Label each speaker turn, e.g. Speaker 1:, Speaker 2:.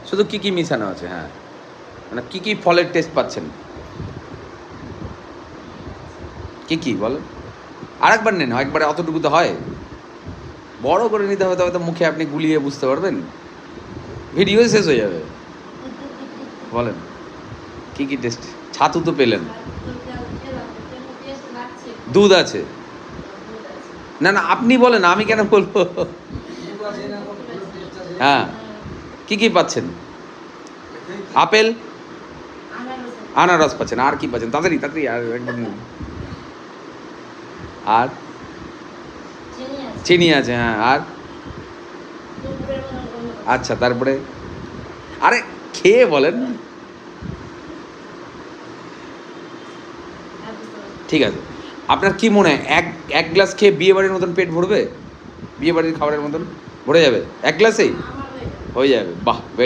Speaker 1: শুধু কি কি মিশানো আছে? হ্যাঁ, মানে কি কি ফলের টেস্ট পাচ্ছেন? কি কি বলেন? আরেকবার নেন, একবারে অতটুকু তো হয়। বড় করে নিতে হবে, তবে তো মুখে আপনি গুলিয়ে বুঝতে পারবেন, ভিডিও শেষ হয়ে যাবে। বলেন কি কি টেস্ট? ছাতু তো পেলেন, দুধ আছে। না না, আপনি বলেন, আমি কেন বলবো? হ্যাঁ, কি কি পাচ্ছেন? আপেল, আনারস পাচ্ছেন, আর কি পাচ্ছেন? তাড়াতাড়ি তাড়াতাড়ি, আর একবার নিন। আর চিনি আছে, হ্যাঁ। আর আচ্ছা, তারপরে আরে খেয়ে বলেন। ঠিক আছে, আপনার কি মনে হয় এক এক গ্লাস খেয়ে বিয়ে বাড়ির মতন পেট ভরবে? বিয়ে বাড়ির খাবারের মতন ভরে যাবে এক গ্লাসেই? হয়ে যাবে, বাহ, ভেরি